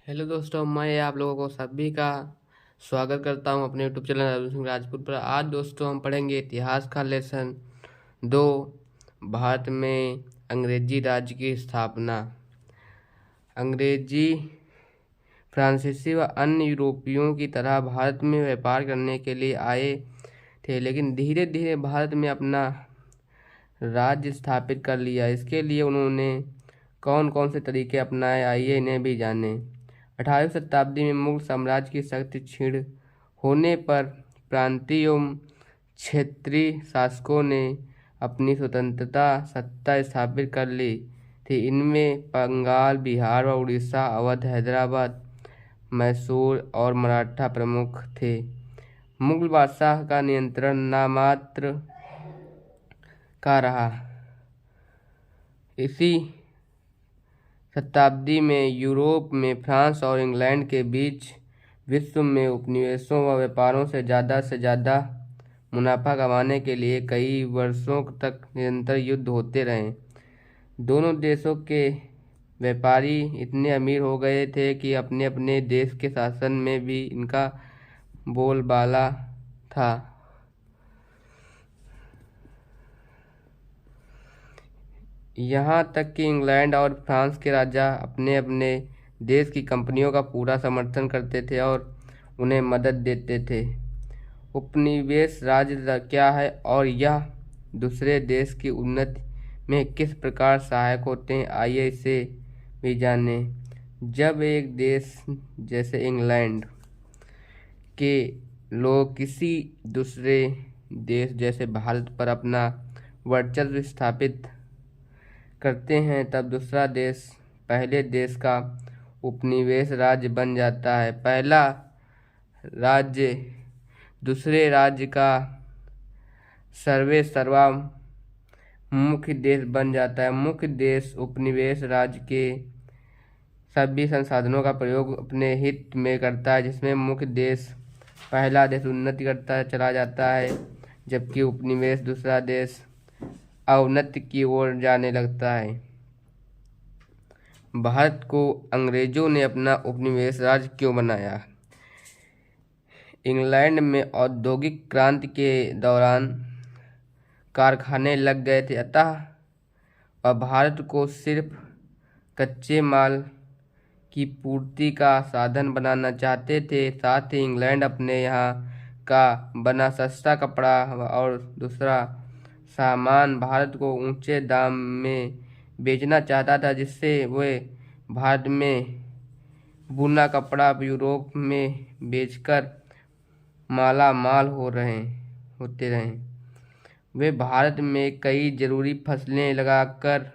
Hello दोस्तों, मैं आप लोगों को सभी का स्वागत करता हूं अपने यूट्यूब चैनल अर्जुन सिंह राजपूत पर। आज दोस्तों हम पढ़ेंगे इतिहास का लेसन 2, भारत में अंग्रेजी राज्य की स्थापना। अंग्रेजी फ्रांसीसी व अन्य यूरोपियों की तरह भारत में व्यापार करने के लिए आए थे, लेकिन धीरे धीरे भारत में अपना राज्य स्थापित कर लिया। इसके लिए उन्होंने कौन कौन से तरीके अपनाए, आइए इन्हें भी जानें। 18वीं शताब्दी में मुगल साम्राज्य की शक्ति क्षीण होने पर प्रांतीय एवं क्षेत्रीय शासकों ने अपनी स्वतंत्रता सत्ता स्थापित कर ली थी। इनमें बंगाल, बिहार व उड़ीसा, अवध, हैदराबाद, मैसूर और मराठा प्रमुख थे। मुगल बादशाह का नियंत्रण नामात्र का रहा। इसी शताब्दी में यूरोप में फ्रांस और इंग्लैंड के बीच विश्व में उपनिवेशों व व्यापारों से ज़्यादा मुनाफा कमाने के लिए कई वर्षों तक निरंतर युद्ध होते रहे। दोनों देशों के व्यापारी इतने अमीर हो गए थे कि अपने अपने देश के शासन में भी इनका बोलबाला था। यहाँ तक कि इंग्लैंड और फ्रांस के राजा अपने अपने देश की कंपनियों का पूरा समर्थन करते थे और उन्हें मदद देते थे। उपनिवेश राज्य क्या है और यह दूसरे देश की उन्नति में किस प्रकार सहायक होते हैं, आइए इसे भी जानें। जब एक देश जैसे इंग्लैंड के लोग किसी दूसरे देश जैसे भारत पर अपना वर्चस्व स्थापित करते हैं, तब दूसरा देश पहले देश का उपनिवेश राज्य बन जाता है। पहला राज्य दूसरे राज्य का सर्वा मुख्य देश बन जाता है। मुख्य देश उपनिवेश राज्य के सभी संसाधनों का प्रयोग अपने हित में करता है, जिसमें मुख्य देश पहला देश उन्नति करता चला जाता है, जबकि उपनिवेश दूसरा देश अवनति की ओर जाने लगता है। भारत को अंग्रेजों ने अपना उपनिवेश राज्य क्यों बनाया? इंग्लैंड में औद्योगिक क्रांति के दौरान कारखाने लग गए थे, अतः वह भारत को सिर्फ कच्चे माल की पूर्ति का साधन बनाना चाहते थे। साथ ही इंग्लैंड अपने यहाँ का बना सस्ता कपड़ा और दूसरा सामान भारत को ऊंचे दाम में बेचना चाहता था, जिससे वे भारत में बुना कपड़ा यूरोप में बेचकर माला माल होते रहे। वे भारत में कई जरूरी फसलें लगाकर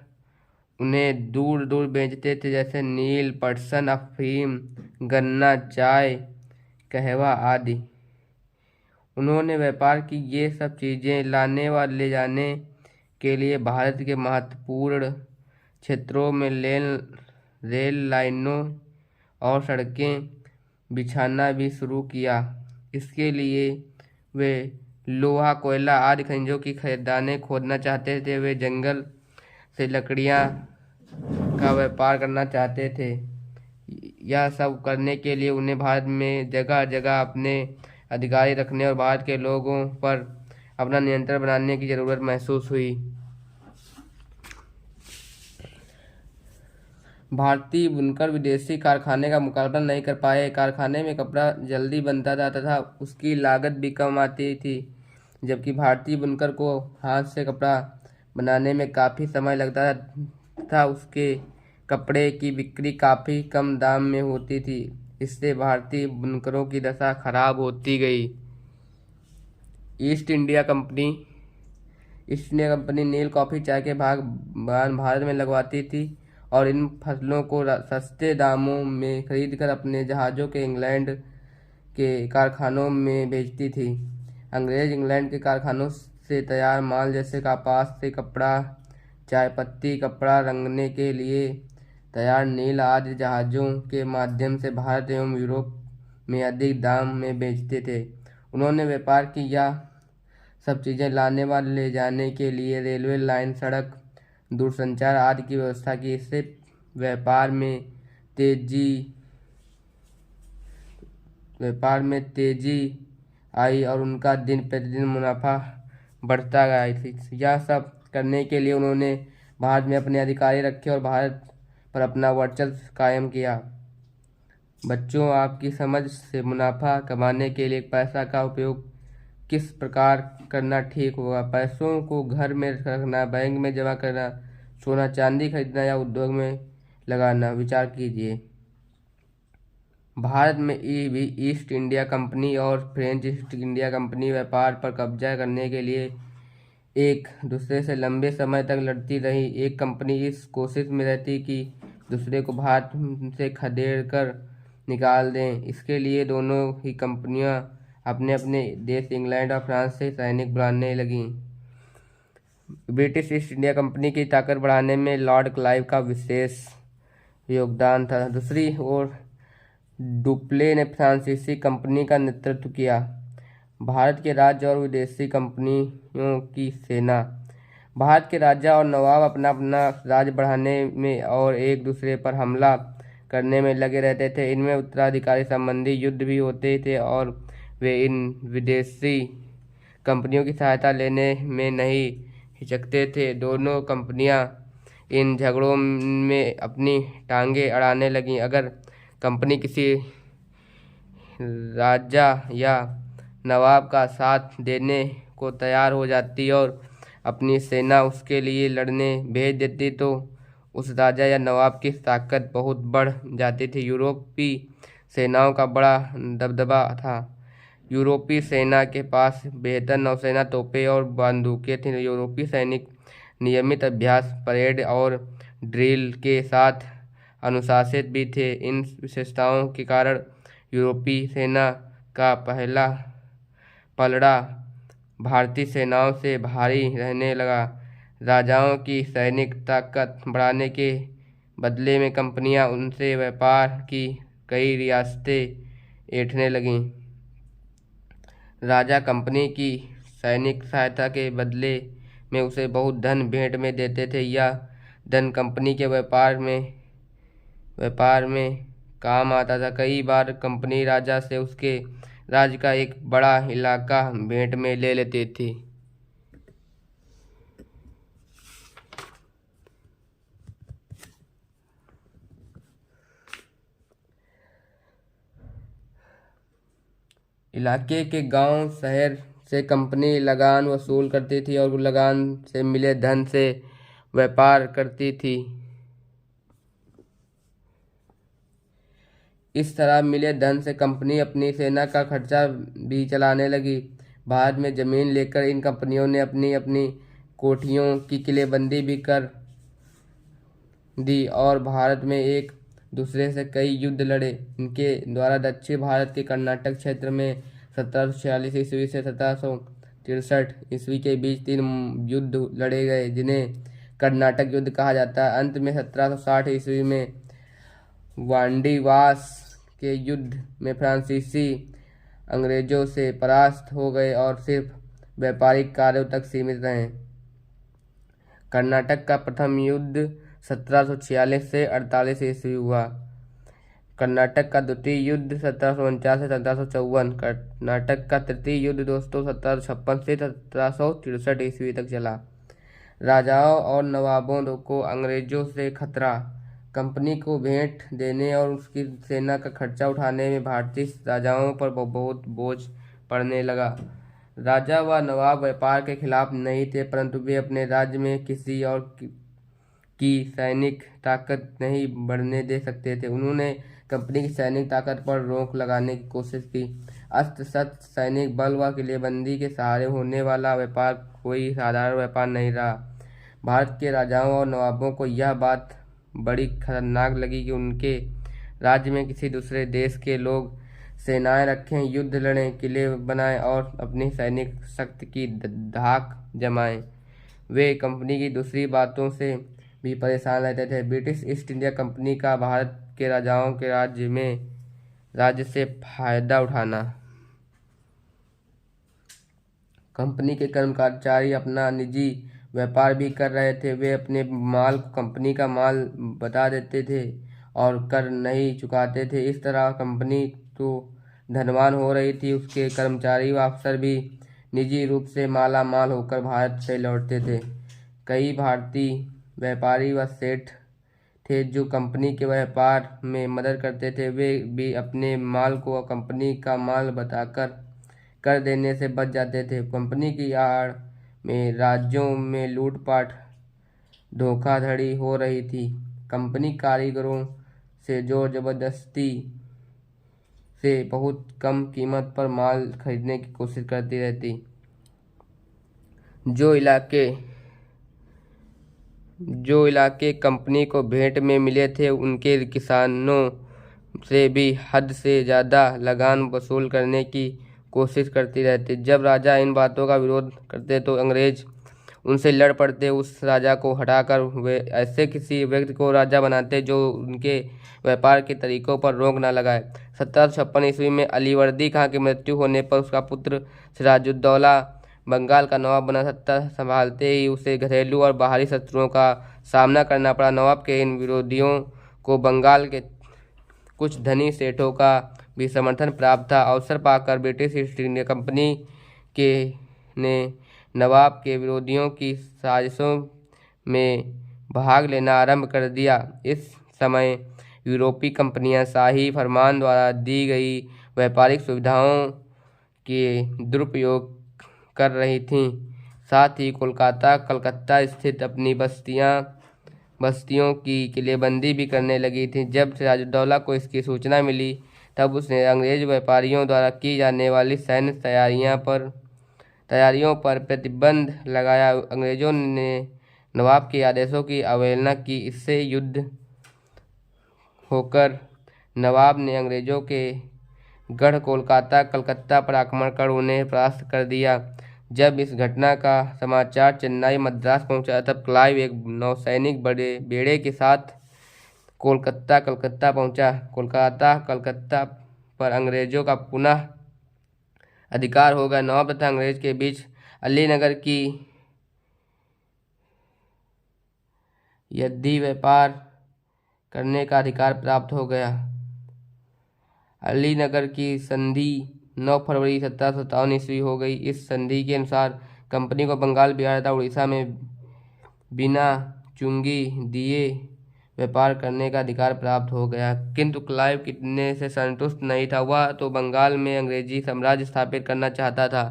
उन्हें दूर दूर बेचते थे, जैसे नील, पटसन, अफीम, गन्ना, चाय, कहवा आदि। उन्होंने व्यापार की ये सब चीज़ें लाने व ले जाने के लिए भारत के महत्वपूर्ण क्षेत्रों में रेल लाइनों और सड़कें बिछाना भी शुरू किया। इसके लिए वे लोहा, कोयला आदि खनिजों की खदानें खोदना चाहते थे। वे जंगल से लकड़ियाँ का व्यापार करना चाहते थे। यह सब करने के लिए उन्हें भारत में जगह जगह अपने अधिकारी रखने और भारत के लोगों पर अपना नियंत्रण बनाने की जरूरत महसूस हुई। भारतीय बुनकर विदेशी कारखाने का मुकाबला नहीं कर पाए। कारखाने में कपड़ा जल्दी बनता था तथा उसकी लागत भी कम आती थी, जबकि भारतीय बुनकर को हाथ से कपड़ा बनाने में काफ़ी समय लगता था। उसके कपड़े की बिक्री काफ़ी कम दाम में होती थी। इससे भारतीय बुनकरों की दशा खराब होती गई। ईस्ट इंडिया कंपनी नील, कॉफ़ी, चाय के बागान भारत में लगवाती थी और इन फसलों को सस्ते दामों में खरीदकर अपने जहाज़ों के इंग्लैंड के कारखानों में बेचती थी। अंग्रेज इंग्लैंड के कारखानों से तैयार माल जैसे कपास से कपड़ा, चाय पत्ती, कपड़ा रंगने के लिए तैयार नील आदि जहाज़ों के माध्यम से भारत एवं यूरोप में अधिक दाम में बेचते थे। उन्होंने व्यापार की यह सब चीज़ें लाने व ले जाने के लिए रेलवे लाइन, सड़क, दूरसंचार आदि की व्यवस्था की। इससे व्यापार में तेजी व्यापार में तेजी आई और उनका दिन प्रतिदिन मुनाफा बढ़ता गया थी। यह सब करने के लिए उन्होंने भारत में अपने अधिकारी रखे और भारत पर अपना वर्चस्व कायम किया। बच्चों, आपकी समझ से मुनाफा कमाने के लिए पैसा का उपयोग किस प्रकार करना ठीक होगा? पैसों को घर में रखना, बैंक में जमा करना, सोना चांदी खरीदना या उद्योग में लगाना? विचार कीजिए। भारत में भी ईस्ट इंडिया कंपनी और फ्रेंच ईस्ट इंडिया कंपनी व्यापार पर कब्जा करने के लिए एक दूसरे से लंबे समय तक लड़ती रही। एक कंपनी इस कोशिश में रहती कि दूसरे को भारत से खदेड़ कर निकाल दें। इसके लिए दोनों ही कंपनियां अपने अपने देश इंग्लैंड और फ्रांस से सैनिक बुलाने लगीं। ब्रिटिश ईस्ट इंडिया कंपनी की ताकत बढ़ाने में लॉर्ड क्लाइव का विशेष योगदान था। दूसरी ओर डुप्ले ने फ्रांसीसी कंपनी का नेतृत्व किया। भारत के राज्य और विदेशी कंपनियों की सेना। भारत के राजा और नवाब अपना अपना राज बढ़ाने में और एक दूसरे पर हमला करने में लगे रहते थे। इनमें उत्तराधिकारी संबंधी युद्ध भी होते थे और वे इन विदेशी कंपनियों की सहायता लेने में नहीं हिचकते थे। दोनों कंपनियां इन झगड़ों में अपनी टांगें अड़ाने लगीं। अगर कंपनी किसी राजा या नवाब का साथ देने को तैयार हो जाती और अपनी सेना उसके लिए लड़ने भेज देती तो उस राजा या नवाब की ताकत बहुत बढ़ जाती थी। यूरोपी सेनाओं का बड़ा दबदबा था। यूरोपी सेना के पास बेहतर नौसेना, तोपें और बंदूकें थीं। यूरोपी सैनिक नियमित अभ्यास, परेड और ड्रिल के साथ अनुशासित भी थे। इन विशेषताओं के कारण यूरोपी सेना का पहला पलड़ा भारतीय सेनाओं से भारी रहने लगा। राजाओं की सैनिक ताकत बढ़ाने के बदले में कंपनियां उनसे व्यापार की कई रियासतें ऐंठने लगीं। राजा कंपनी की सैनिक सहायता के बदले में उसे बहुत धन भेंट में देते थे। यह धन कंपनी के व्यापार में काम आता था। कई बार कंपनी राजा से उसके राज्य का एक बड़ा इलाका भेंट में ले लेती थी। इलाके के गांव शहर से कंपनी लगान वसूल करती थी और लगान से मिले धन से व्यापार करती थी। इस तरह मिले धन से कंपनी अपनी सेना का खर्चा भी चलाने लगी। भारत में जमीन लेकर इन कंपनियों ने अपनी अपनी कोठियों की किलेबंदी भी कर दी और भारत में एक दूसरे से कई युद्ध लड़े। इनके द्वारा दक्षिण भारत के कर्नाटक क्षेत्र में 1746 ईस्वी से 1763 ईस्वी के बीच 3 युद्ध लड़े गए, जिन्हें कर्नाटक युद्ध कहा जाता है। अंत में 1760 ईस्वी में वांडीवास के युद्ध में फ्रांसीसी अंग्रेजों से परास्त हो गए और सिर्फ व्यापारिक कार्यों तक सीमित रहे। कर्नाटक का प्रथम युद्ध 1746 से 48 ईस्वी हुआ। कर्नाटक का द्वितीय युद्ध 1749 से 1754। कर्नाटक का तृतीय युद्ध दोस्तों 1756 से 1763 ईस्वी तक चला। राजाओं और नवाबों को अंग्रेजों से खतरा। कंपनी को भेंट देने और उसकी सेना का खर्चा उठाने में भारतीय राजाओं पर बहुत बोझ पड़ने लगा। राजा व नवाब व्यापार के खिलाफ नहीं थे, परंतु वे अपने राज्य में किसी और की सैनिक ताकत नहीं बढ़ने दे सकते थे। उन्होंने कंपनी की सैनिक ताकत पर रोक लगाने की कोशिश की। अस्त्र शस्त्र, सैनिक बल व किलेबंदी के सहारे होने वाला व्यापार कोई साधारण व्यापार नहीं रहा। भारत के राजाओं और नवाबों को यह बात बड़ी खतरनाक लगी कि उनके राज्य में किसी दूसरे देश के लोग सेनाएं रखें, युद्ध लड़ें, किले बनाएं और अपनी सैनिक शक्ति की धाक जमाएं। वे कंपनी की दूसरी बातों से भी परेशान रहते थे। ब्रिटिश ईस्ट इंडिया कंपनी का भारत के राजाओं के राज्य से फायदा उठाना। कंपनी के कर्मचारी अपना निजी व्यापार भी कर रहे थे। वे अपने माल को कंपनी का माल बता देते थे और कर नहीं चुकाते थे। इस तरह कंपनी तो धनवान हो रही थी, उसके कर्मचारी व अफसर भी निजी रूप से माला माल होकर भारत से लौटते थे। कई भारतीय व्यापारी व सेठ थे जो कंपनी के व्यापार में मदद करते थे। वे भी अपने माल को कंपनी का माल बताकर कर देने से बच जाते थे। कंपनी की आड़ में राज्यों में लूटपाट धोखाधड़ी हो रही थी। कंपनी कारीगरों से जोर जबरदस्ती से बहुत कम कीमत पर माल खरीदने की कोशिश करती रहती। जो इलाके कंपनी को भेंट में मिले थे उनके किसानों से भी हद से ज़्यादा लगान वसूल करने की कोशिश करती रहती। जब राजा इन बातों का विरोध करते तो अंग्रेज उनसे लड़ पड़ते। उस राजा को हटाकर वे ऐसे किसी व्यक्ति को राजा बनाते जो उनके व्यापार के तरीकों पर रोक न लगाए। 1756 ईस्वी में अलीवर्दी खां की मृत्यु होने पर उसका पुत्र सिराजुद्दौला बंगाल का नवाब बना। सत्ता संभालते ही उसे घरेलू और बाहरी शत्रुओं का सामना करना पड़ा। नवाब के इन विरोधियों को बंगाल के कुछ धनी सेठों का भी समर्थन प्राप्त था। अवसर पाकर ब्रिटिश ईस्ट इंडिया कंपनी ने नवाब के विरोधियों की साजिशों में भाग लेना आरंभ कर दिया। इस समय यूरोपीय कंपनियां शाही फरमान द्वारा दी गई व्यापारिक सुविधाओं के दुरुपयोग कर रही थीं। साथ ही कलकत्ता स्थित अपनी बस्तियों की किलेबंदी भी करने लगी थी। जब सिराजुद्दौला को इसकी सूचना मिली तब उसने अंग्रेज व्यापारियों द्वारा की जाने वाली सैन्य तैयारियों पर प्रतिबंध लगाया। अंग्रेजों ने नवाब के आदेशों की अवहेलना की। इससे युद्ध होकर नवाब ने अंग्रेजों के गढ़ कलकत्ता पर आक्रमण कर उन्हें परास्त कर दिया। जब इस घटना का समाचार चेन्नई मद्रास पहुंचा तब क्लाइव एक नौसैनिक बड़े बेड़े के साथ कलकत्ता पहुंचा। कलकत्ता पर अंग्रेजों का पुनः अधिकार हो गया। नवाब तथा अंग्रेज के बीच अलीनगर की यदि व्यापार करने का अधिकार प्राप्त हो गया। अलीनगर की संधि 9 फरवरी 1757 ईस्वी हो गई। इस संधि के अनुसार कंपनी को बंगाल, बिहार तथा उड़ीसा में बिना चुंगी दिए व्यापार करने का अधिकार प्राप्त हो गया। किंतु क्लाइव कितने से संतुष्ट नहीं था। वह तो बंगाल में अंग्रेजी साम्राज्य स्थापित करना चाहता था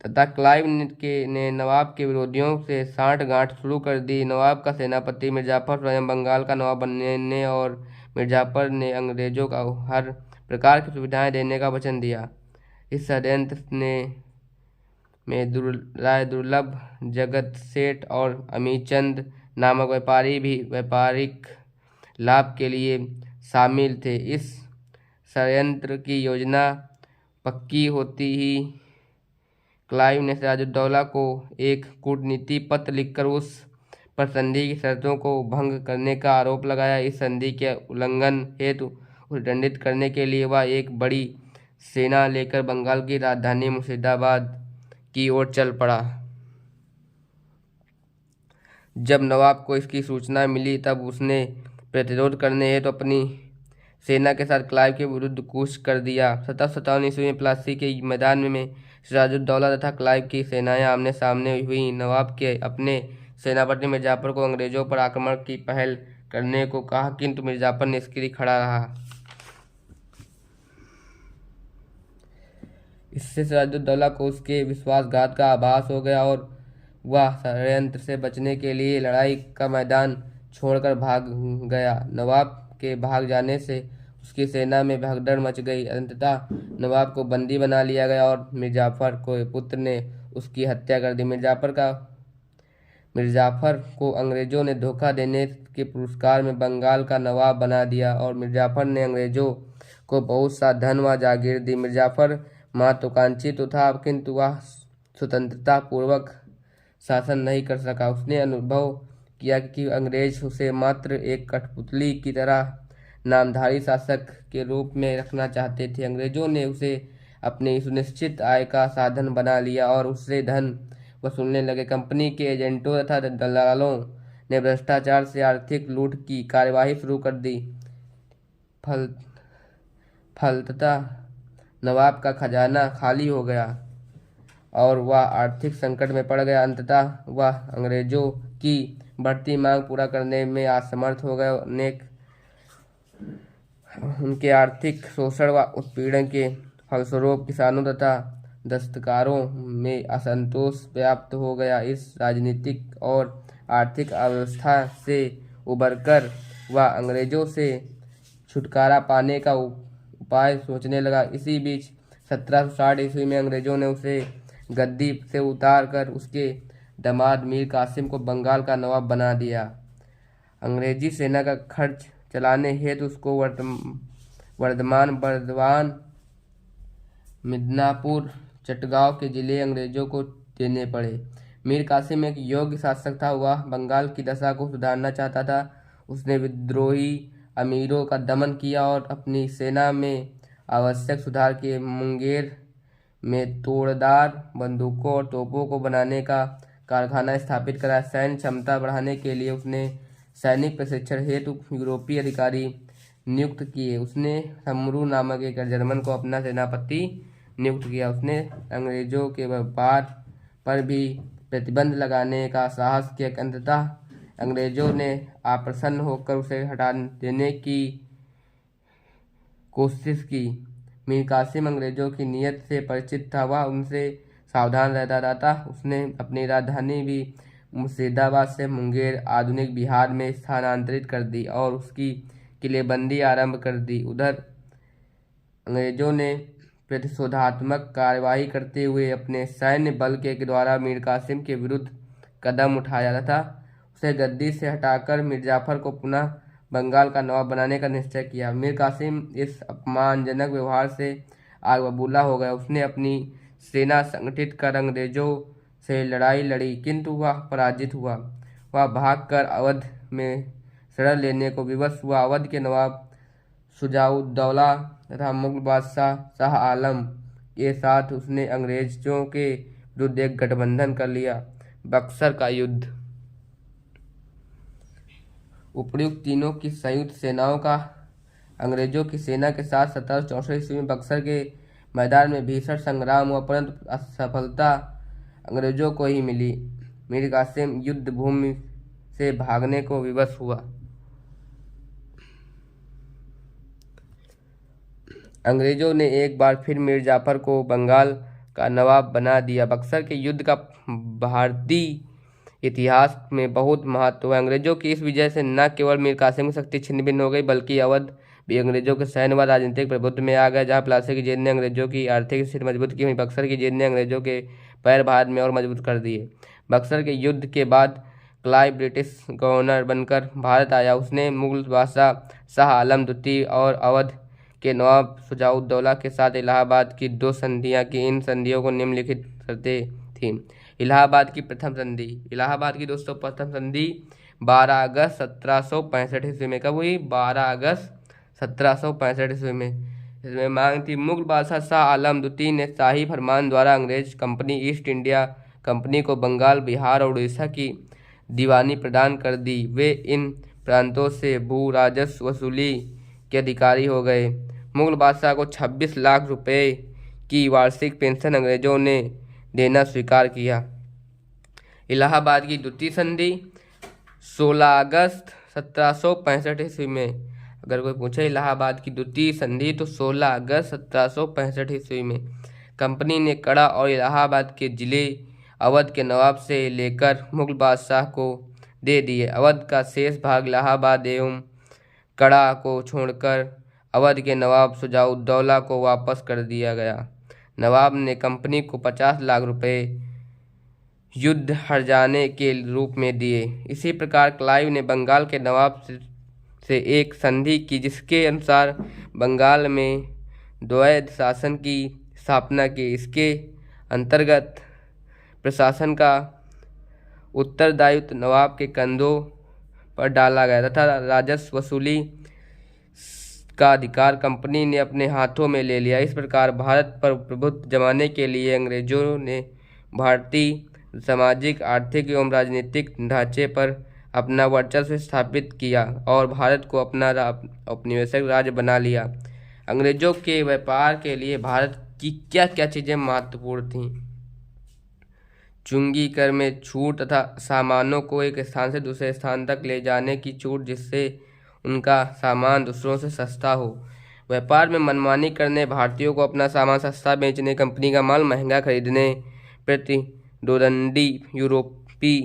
तथा क्लाइव ने नवाब के विरोधियों से साठगांठ शुरू कर दी। नवाब का सेनापति मिर्जाफर स्वयं बंगाल का नवाब बनने और मिर्जाफर ने अंग्रेजों का हर प्रकार की सुविधाएं देने का वचन दिया। इस षड्यंत्र में राय दुर्लभ, जगत सेठ और अमीचंद नामक व्यापारी भी व्यापारिक लाभ के लिए शामिल थे। इस षड्यंत्र की योजना पक्की होती ही क्लाइव ने सिराजुद्दौला को एक कूटनीति पत्र लिखकर उस पर संधि की शर्तों को भंग करने का आरोप लगाया। इस संधि के उल्लंघन हेतु उसे दंडित करने के लिए वह एक बड़ी सेना लेकर बंगाल की राजधानी मुर्शिदाबाद की ओर चल पड़ा। जब नवाब को इसकी सूचना मिली तब उसने प्रतिरोध करने हेतु अपनी सेना के साथ क्लाइव के विरुद्ध कूच कर दिया। 1757 ईस्वी में प्लासी के मैदान में सिराजुद्दौला तथा क्लाइव की सेनाएं आमने सामने हुई। नवाब के अपने सेनापति मिर्जाफर को अंग्रेजों पर आक्रमण की पहल करने को कहा, किंतु मिर्जाफर निष्क्रिय खड़ा रहा। इससे सिराजुद्दौला को उसके विश्वासघात का आभास हो गया और वह षड्यंत्र से बचने के लिए लड़ाई का मैदान छोड़कर भाग गया। नवाब के भाग जाने से उसकी सेना में भगदड़ मच गई। अंततः नवाब को बंदी बना लिया गया और मिर्जाफर के पुत्र ने उसकी हत्या कर दी। मिर्जाफर को अंग्रेजों ने धोखा देने के पुरस्कार में बंगाल का नवाब बना दिया और मिर्जाफर ने अंग्रेजों को बहुत सा धन व जागीर दी। मिर्जाफर महत्वाकांक्षी तो था, किंतु वह स्वतंत्रता पूर्वक शासन नहीं कर सका। उसने अनुभव किया कि अंग्रेज उसे मात्र एक कठपुतली की तरह नामधारी शासक के रूप में रखना चाहते थे। अंग्रेजों ने उसे अपनी सुनिश्चित आय का साधन बना लिया और उससे धन वसूलने लगे। कंपनी के एजेंटों तथा दलालों ने भ्रष्टाचार से आर्थिक लूट की कार्यवाही शुरू कर दी। फलतः नवाब का खजाना खाली हो गया और वह आर्थिक संकट में पड़ गया। अंततः वह अंग्रेजों की बढ़ती मांग पूरा करने में असमर्थ हो गए। अनेक उनके आर्थिक शोषण व उत्पीड़न के फलस्वरूप किसानों तथा दस्तकारों में असंतोष व्याप्त हो गया। इस राजनीतिक और आर्थिक अव्यवस्था से उबरकर वह अंग्रेजों से छुटकारा पाने का उपाय सोचने लगा। इसी बीच 1760 ईस्वी में अंग्रेजों ने उसे गद्दी से उतार कर उसके दामाद मीर कासिम को बंगाल का नवाब बना दिया। अंग्रेजी सेना का खर्च चलाने हेतु उसको वर्धमान, बर्दवान, मिदनापुर, चटगांव के जिले अंग्रेजों को देने पड़े। मीर कासिम एक योग्य शासक था। वह बंगाल की दशा को सुधारना चाहता था। उसने विद्रोही अमीरों का दमन किया और अपनी सेना में आवश्यक सुधार किए। मुंगेर में तोड़दार बंदूकों और तोपों को बनाने का कारखाना स्थापित करा। सैन्य क्षमता बढ़ाने के लिए उसने सैनिक प्रशिक्षण हेतु यूरोपीय अधिकारी नियुक्त किए। उसने समरू नामक एक जर्मन को अपना सेनापति नियुक्त किया। उसने अंग्रेजों के व्यापार पर भी प्रतिबंध लगाने का साहस किया। अंततः अंग्रेजों ने अप्रसन्न होकर उसे हटा देने की कोशिश की। मीर कासिम अंग्रेजों की नीयत से परिचित था। वह उनसे सावधान रहता था। उसने अपनी राजधानी भी मुर्शिदाबाद से मुंगेर, आधुनिक बिहार में स्थानांतरित कर दी और उसकी किलेबंदी आरंभ कर दी। उधर अंग्रेजों ने प्रतिशोधात्मक कार्यवाही करते हुए अपने सैन्य बल के द्वारा मीर कासिम के विरुद्ध कदम उठाया था। उसे गद्दी से हटाकर मिर्जाफर को पुनः बंगाल का नवाब बनाने का निश्चय किया। मीर कासिम इस अपमानजनक व्यवहार से आग बबूला हो गया। उसने अपनी सेना संगठित कर अंग्रेजों से लड़ाई लड़ी, किंतु वह पराजित हुआ। वह भागकर अवध में शरण लेने को विवश हुआ। अवध के नवाब शुजाउद्दौला तथा मुगल बादशाह शाह आलम के साथ उसने अंग्रेजों के विरुद्ध एक गठबंधन कर लिया। बक्सर का युद्ध। उपर्युक्त तीनों की संयुक्त सेनाओं का अंग्रेजों की सेना के साथ 1764 ईस्वी में बक्सर के मैदान में भीषण संग्राम हुआ, परंतु असफलता अंग्रेजों को ही मिली। मीर कासिम युद्ध भूमि से भागने को विवश हुआ। अंग्रेजों ने एक बार फिर मीर जाफर को बंगाल का नवाब बना दिया। बक्सर के युद्ध का भारतीय इतिहास में बहुत महत्व है। अंग्रेजों की इस विजय से न केवल मीर कासिम की शक्ति छिन्न भिन्न हो गई, बल्कि अवध भी अंग्रेजों के सैन्य व राजनीतिक प्रभुत्व में आ गया। जहां प्लासी की जीत ने अंग्रेजों की आर्थिक स्थिति मजबूत की, वहीं बक्सर की जीत ने अंग्रेजों के पैर भारत में और मजबूत कर दिए। बक्सर के युद्ध के बाद क्लाइव ब्रिटिश गवर्नर बनकर भारत आया। उसने मुगल बादशाह शाह आलम द्वितीय और अवध के नवाब शुजाउद्दौला के साथ इलाहाबाद की 2 संधियां की। इन संधियों को निम्नलिखित शर्तें थीं। इलाहाबाद की प्रथम संधि। इलाहाबाद की दोस्तों प्रथम संधि 12 अगस्त 1765 ईस्वी में कब हुई? 12 अगस्त 1765 ईस्वी में। इसमें मांग थी, मुगल बादशाह शाह आलम द्वितीय ने शाही फरमान द्वारा अंग्रेज कंपनी ईस्ट इंडिया कंपनी को बंगाल, बिहार और उड़ीसा की दीवानी प्रदान कर दी। वे इन प्रांतों से भू राजस्व वसूली के अधिकारी हो गए। मुगल बादशाह को 26 लाख रुपए की वार्षिक पेंशन अंग्रेजों ने देना स्वीकार किया। इलाहाबाद की द्वितीय संधि 16 अगस्त 1765 ईस्वी में। अगर कोई पूछे इलाहाबाद की द्वितीय संधि तो 16 अगस्त 1765 ईस्वी में कंपनी ने कड़ा और इलाहाबाद के जिले अवध के नवाब से लेकर मुगल बादशाह को दे दिए। अवध का शेष भाग इलाहाबाद एवं कड़ा को छोड़कर अवध के नवाब शुजाउद्दौला को वापस कर दिया गया। नवाब ने कंपनी को 50 लाख रुपए युद्ध हर्जाने के रूप में दिए। इसी प्रकार क्लाइव ने बंगाल के नवाब से एक संधि की, जिसके अनुसार बंगाल में द्वैध शासन की स्थापना की। इसके अंतर्गत प्रशासन का उत्तरदायित्व नवाब के कंधों पर डाला गया तथा राजस्व वसूली का अधिकार कंपनी ने अपने हाथों में ले लिया। इस प्रकार भारत पर प्रभुत्व जमाने के लिए अंग्रेजों ने भारतीय सामाजिक, आर्थिक एवं राजनीतिक ढांचे पर अपना वर्चस्व स्थापित किया और भारत को अपना औपनिवेशिक राज्य बना लिया। अंग्रेजों के व्यापार के लिए भारत की क्या क्या चीज़ें महत्वपूर्ण थीं? चुंगी कर में छूट तथा सामानों को एक स्थान से दूसरे स्थान तक ले जाने की छूट, जिससे उनका सामान दूसरों से सस्ता हो। व्यापार में मनमानी करने, भारतीयों को अपना सामान सस्ता बेचने, कंपनी का माल महंगा खरीदने, प्रतिद्वंदी यूरोपीय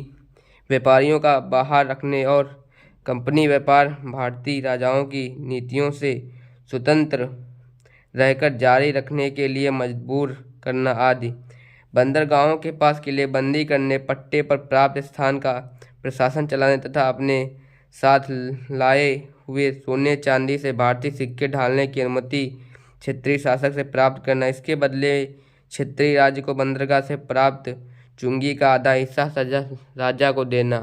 व्यापारियों का बाहर रखने और कंपनी व्यापार भारतीय राजाओं की नीतियों से स्वतंत्र रहकर जारी रखने के लिए मजबूर करना आदि। बंदरगाहों के पास किलेबंदी करने, पट्टे पर प्राप्त स्थान का प्रशासन चलाने तथा अपने साथ लाए हुए सोने चांदी से भारतीय सिक्के ढालने की अनुमति क्षेत्रीय शासक से प्राप्त करना। इसके बदले क्षेत्रीय राज्य को बंदरगाह से प्राप्त चुंगी का आधा हिस्सा राजा को देना।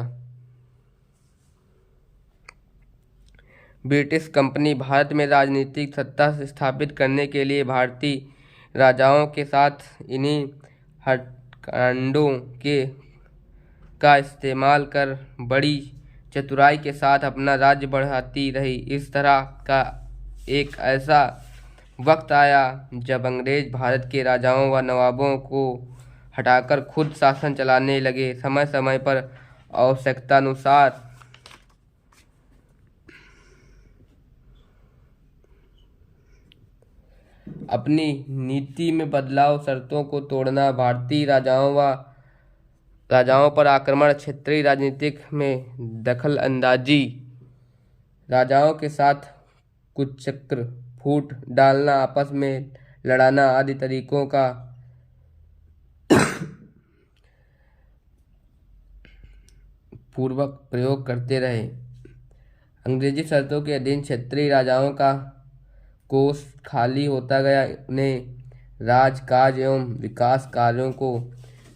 ब्रिटिश कंपनी भारत में राजनीतिक सत्ता स्थापित करने के लिए भारतीय राजाओं के साथ इन्हीं हथकंडों का इस्तेमाल कर बड़ी चतुराई के साथ अपना राज्य बढ़ाती रही। इस तरह का एक ऐसा वक्त आया जब अंग्रेज भारत के राजाओं व नवाबों को हटाकर खुद शासन चलाने लगे। समय समय पर आवश्यकतानुसार अपनी नीति में बदलाव, शर्तों को तोड़ना, भारतीय राजाओं पर आक्रमण, क्षेत्रीय राजनीतिक में दखल अंदाजी, राजाओं के साथ कुचक्र, फूट डालना, आपस में लड़ाना आदि तरीकों का पूर्वक प्रयोग करते रहे। अंग्रेजी शर्तों के अधीन क्षेत्रीय राजाओं का कोष खाली होता गया। उन्हें राजकाज एवं विकास कार्यों को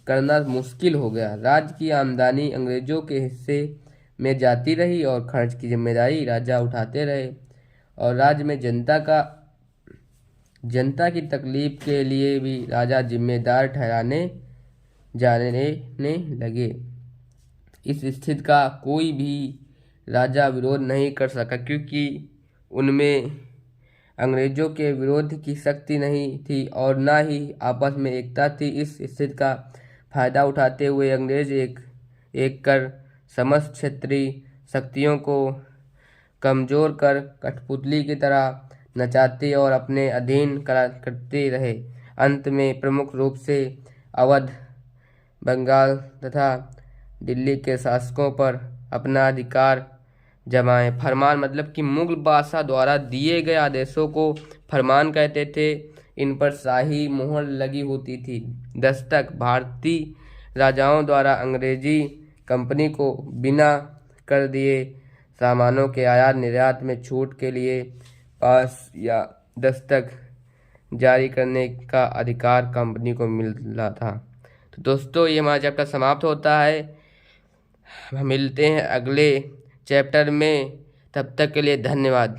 करना मुश्किल हो गया। राज्य की आमदनी अंग्रेजों के हिस्से में जाती रही और खर्च की जिम्मेदारी राजा उठाते रहे, और राज्य में जनता की तकलीफ के लिए भी राजा जिम्मेदार ठहराने जाने लगे। इस स्थिति का कोई भी राजा विरोध नहीं कर सका, क्योंकि उनमें अंग्रेजों के विरोध की शक्ति नहीं थी और न ही आपस में एकता थी। इस स्थिति का फायदा उठाते हुए अंग्रेज एक कर समस्त क्षेत्रीय शक्तियों को कमजोर कर कठपुतली की तरह नचाते और अपने अधीन करते रहे। अंत में प्रमुख रूप से अवध, बंगाल तथा दिल्ली के शासकों पर अपना अधिकार जमाए। फरमान मतलब कि मुगल बादशाह द्वारा दिए गए आदेशों को फरमान कहते थे। इन पर शाही मोहर लगी होती थी। दस्तक, भारतीय राजाओं द्वारा अंग्रेजी कंपनी को बिना कर दिए सामानों के आयात निर्यात में छूट के लिए पास या दस्तक जारी करने का अधिकार कंपनी को मिला था। तो दोस्तों, ये हमारा चैप्टर समाप्त होता है। हम मिलते हैं अगले चैप्टर में, तब तक के लिए धन्यवाद।